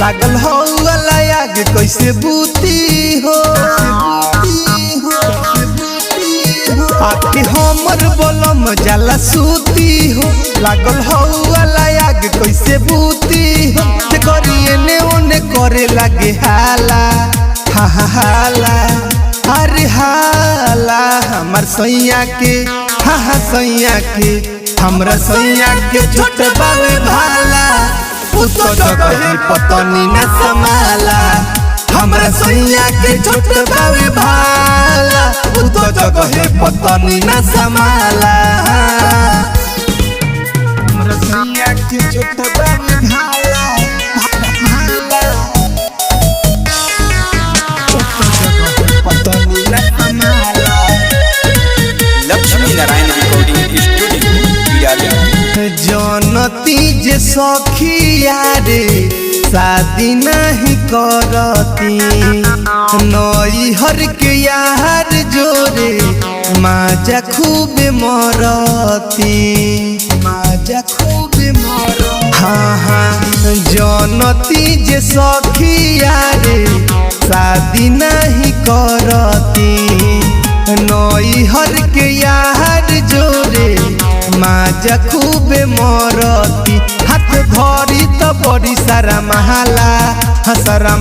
लागल हो आग कैसे बूती हो आके हमर बोलम जाला सूती हो लागल हो आग कैसे बूती हो करिए ने ओने करे लागे हाला हाला अरे हाला हमर सैया के सैया के हमरा सैया के छोट बावे भाला तो जगह पतनी न समाला हमरा सैया के छोट बावे भाला तो जगह पतनी न समाला हमरा सैया के छोट बावे भाला पतनी न समाला। लक्ष्मी नारायण रिकॉर्डिंग स्टूडियो जनती जे सखिया रे शादी नहीं करती नई हर के यार जोरे माजा खूब मरती माजा खूब मरती हाँ जनती जे सखिया रे शादी नहीं करती नई हर के यार जोरे माजा खूब मरती हाथ धरी तो बड़ी सारा महाला हसरा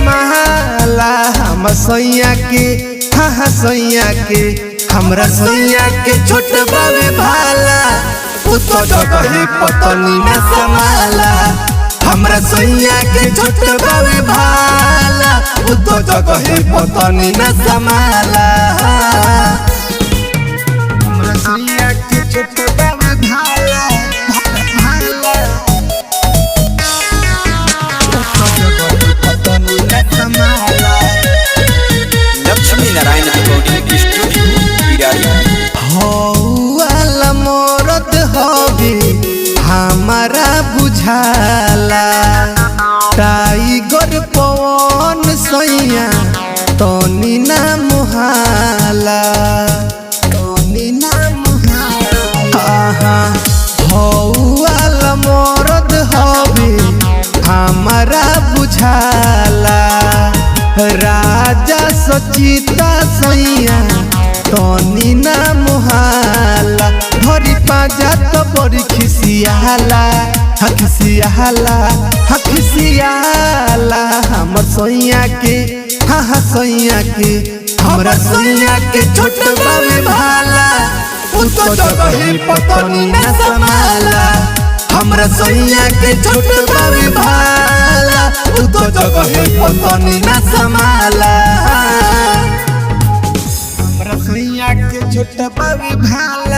महाला हम सैया के सैया के हमरा सैया के छोट बावे भाला तो जगह पतनी न समाला हमरा सैया के छोट बावे भाला तो जगह पतनी न समाला सैया के छोट बावे भाला पतनी न समाला। लक्ष्मी नारायण रिकॉर्डिंग स्टूडियो हौला मोरत हवे हमारा बुझाला टाइगर पवन सैया तनी ना मुहाला तनी ना मुहाला हौला मोरत हवे हमारा बुझाला राजा सचिता सैया तनी ना मुहाला भरी पाजा तो बड़ी खिसियाला खिसियाला हमर सैया के सैया के हमरा सैया के छोट बावे भाला तो जगह पतनी न समाला हमरा सैया के छोट बावे भाला तो जगह पतनी न समाला हमरा सैया के छोट बावे भाला।